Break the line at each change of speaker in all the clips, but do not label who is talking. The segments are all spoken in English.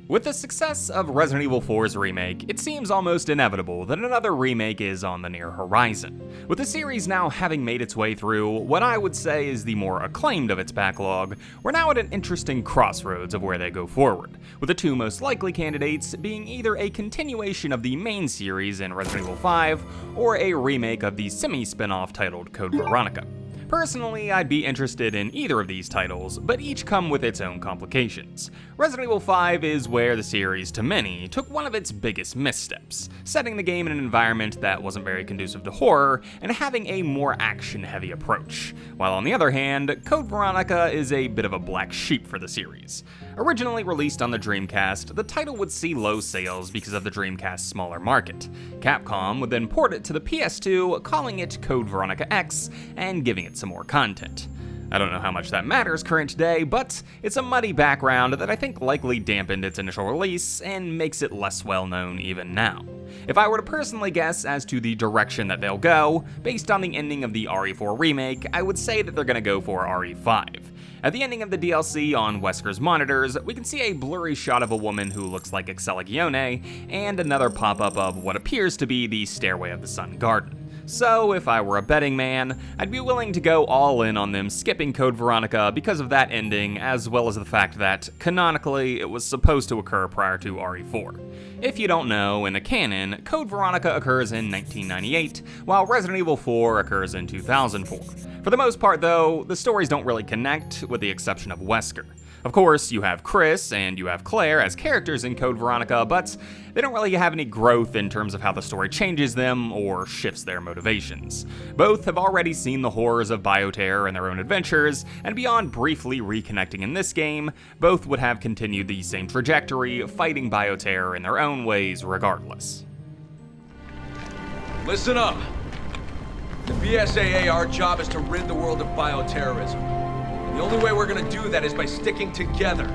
With the success of Resident Evil 4's remake, it seems almost inevitable that another remake is on the near horizon. With the series now having made its way through what I would say is the more acclaimed of its backlog, we're now at an interesting crossroads of where they go forward, with the two most likely candidates being either a continuation of the main series in Resident Evil 5, or a remake of the semi-spinoff titled Code Veronica. Personally, I'd be interested in either of these titles, but each come with its own complications. Resident Evil 5 is where the series, to many, took one of its biggest missteps, setting the game in an environment that wasn't very conducive to horror, and having a more action-heavy approach. While on the other hand, Code Veronica is a bit of a black sheep for the series. Originally released on the Dreamcast, the title would see low sales because of the Dreamcast's smaller market. Capcom would then port it to the PS2, calling it Code Veronica X, and giving it some more content. I don't know how much that matters current day, but it's a muddy background that I think likely dampened its initial release and makes it less well known even now. If I were to personally guess as to the direction that they'll go, based on the ending of the RE4 remake, I would say that they're gonna go for RE5. At the ending of the DLC on Wesker's monitors, we can see a blurry shot of a woman who looks like Exceligione, and another pop-up of what appears to be the Stairway of the Sun Garden. So, if I were a betting man, I'd be willing to go all in on them skipping Code Veronica because of that ending, as well as the fact that, canonically, it was supposed to occur prior to RE4. If you don't know, in the canon, Code Veronica occurs in 1998, while Resident Evil 4 occurs in 2004. For the most part, though, the stories don't really connect, with the exception of Wesker. Of course, you have Chris and you have Claire as characters in Code Veronica, but they don't really have any growth in terms of how the story changes them or shifts their motivations. Both have already seen the horrors of bioterror in their own adventures, and beyond briefly reconnecting in this game, both would have continued the same trajectory, fighting bioterror in their own ways regardless.
Listen up. The BSAA, our job is to rid the world of bioterrorism. The only way we're gonna do that is by sticking together.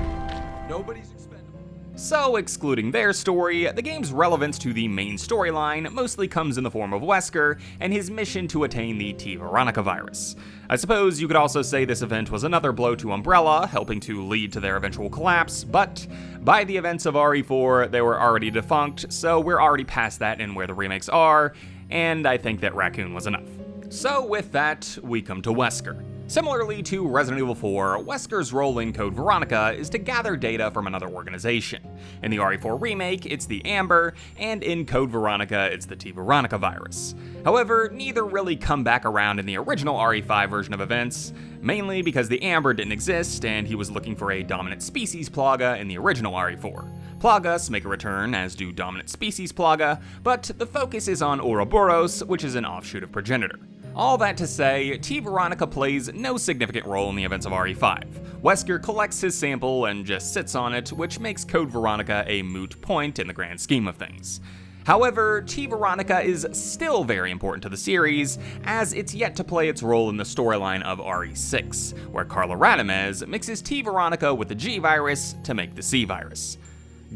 Nobody's expendable.
So, excluding their story, the game's relevance to the main storyline mostly comes in the form of Wesker and his mission to attain the t-veronica virus. I suppose you could also say this event was another blow to Umbrella, helping to lead to their eventual collapse, but by the events of RE4, they were already defunct, so we're already past that in where the remakes are, and I think that Raccoon was enough. So with that, we come to Wesker. Similarly to Resident Evil 4, Wesker's role in Code Veronica is to gather data from another organization. In the RE4 remake, it's the Amber, and in Code Veronica, it's the t-veronica virus. However, neither really come back around in the original RE5 version of events, mainly because the Amber didn't exist and he was looking for a dominant species Plaga in the original RE4. Plagas make a return, as do dominant species Plaga, but the focus is on Ouroboros, which is an offshoot of Progenitor. All that to say, t-veronica plays no significant role in the events of RE5. Wesker collects his sample and just sits on it, which makes Code Veronica a moot point in the grand scheme of things. However, t-veronica is still very important to the series, as it's yet to play its role in the storyline of RE6, where Carla Radamez mixes t-veronica with the G-virus to make the C-virus.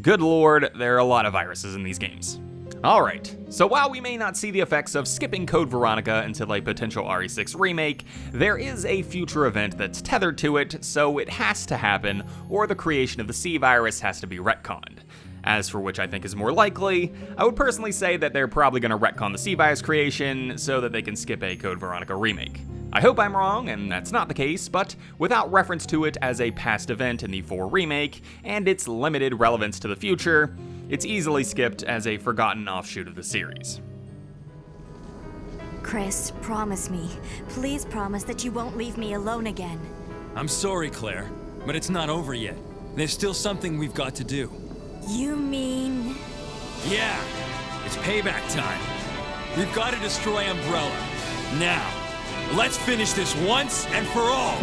Good lord, there are a lot of viruses in these games. Alright, so while we may not see the effects of skipping Code Veronica until a potential RE6 remake, there is a future event that's tethered to it, so it has to happen, or the creation of the C-virus has to be retconned. As for which I think is more likely, I would personally say that they're probably going to retcon the C-virus creation so that they can skip a Code Veronica remake. I hope I'm wrong, and that's not the case, but without reference to it as a past event in the 4 remake, and its limited relevance to the future, it's easily skipped as a forgotten offshoot of the series.
Chris, promise me. Please promise that you won't leave me alone again.
I'm sorry, Claire, but it's not over yet. There's still something we've got to do.
You mean...
Yeah, it's payback time. We've got to destroy Umbrella. Now, let's finish this once and for all!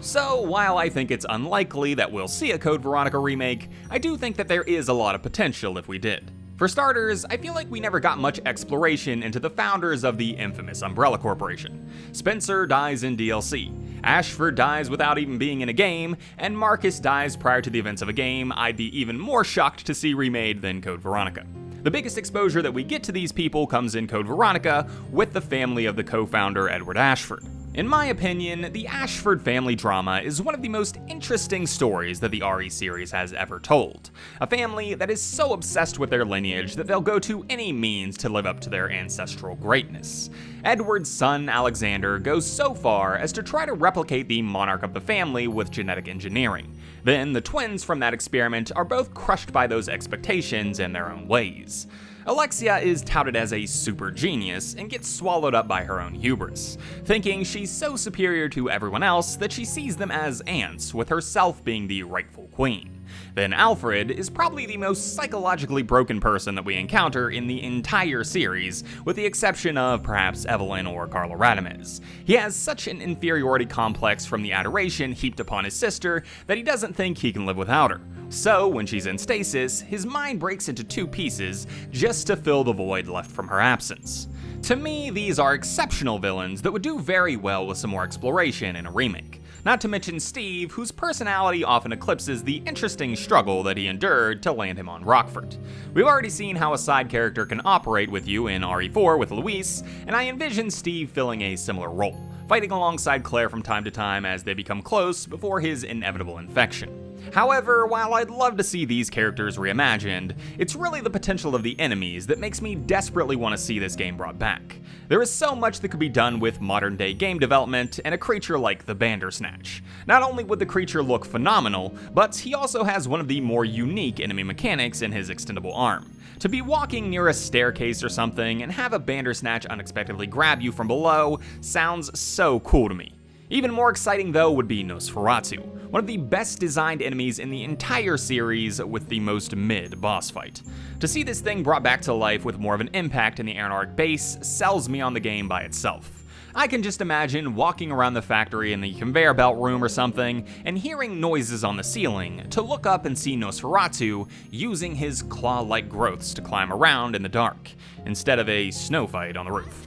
So, while I think it's unlikely that we'll see a Code Veronica remake, I do think that there is a lot of potential if we did. For starters, I feel like we never got much exploration into the founders of the infamous Umbrella Corporation. Spencer dies in DLC, Ashford dies without even being in a game, and Marcus dies prior to the events of a game I'd be even more shocked to see remade than Code Veronica. The biggest exposure that we get to these people comes in Code Veronica with the family of the co-founder Edward Ashford. In my opinion, the Ashford family drama is one of the most interesting stories that the RE series has ever told. A family that is so obsessed with their lineage that they'll go to any means to live up to their ancestral greatness. Edward's son, Alexander, goes so far as to try to replicate the monarch of the family with genetic engineering. Then, the twins from that experiment are both crushed by those expectations in their own ways. Alexia is touted as a super genius and gets swallowed up by her own hubris, thinking she's so superior to everyone else that she sees them as ants, with herself being the rightful queen. Then Alfred is probably the most psychologically broken person that we encounter in the entire series, with the exception of perhaps Evelyn or Carla Radames. He has such an inferiority complex from the adoration heaped upon his sister that he doesn't think he can live without her. So, when she's in stasis, his mind breaks into two pieces just to fill the void left from her absence. To me, these are exceptional villains that would do very well with some more exploration in a remake. Not to mention Steve, whose personality often eclipses the interesting struggle that he endured to land him on Rockford. We've already seen how a side character can operate with you in RE4 with Luis, and I envision Steve filling a similar role, fighting alongside Claire from time to time as they become close before his inevitable infection. However, while I'd love to see these characters reimagined, it's really the potential of the enemies that makes me desperately want to see this game brought back. There is so much that could be done with modern day game development and a creature like the Bandersnatch. Not only would the creature look phenomenal, but he also has one of the more unique enemy mechanics in his extendable arm. To be walking near a staircase or something and have a Bandersnatch unexpectedly grab you from below sounds so cool to me. Even more exciting though would be Nosferatu, one of the best designed enemies in the entire series with the most mid boss fight. To see this thing brought back to life with more of an impact in the Anarch base sells me on the game by itself. I can just imagine walking around the factory in the conveyor belt room or something and hearing noises on the ceiling to look up and see Nosferatu using his claw-like growths to climb around in the dark, instead of a snow fight on the roof.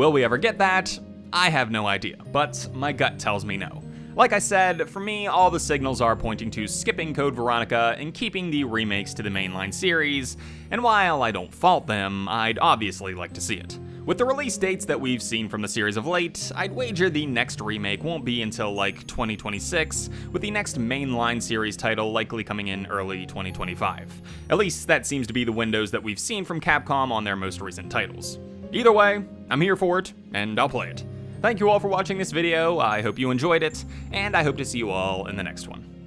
Will we ever get that? I have no idea, but my gut tells me no. Like I said, for me, all the signals are pointing to skipping Code Veronica and keeping the remakes to the mainline series, and while I don't fault them, I'd obviously like to see it. With the release dates that we've seen from the series of late, I'd wager the next remake won't be until like 2026, with the next mainline series title likely coming in early 2025. At least that seems to be the windows that we've seen from Capcom on their most recent titles. Either way, I'm here for it, and I'll play it. Thank you all for watching this video, I hope you enjoyed it, and I hope to see you all in the next one.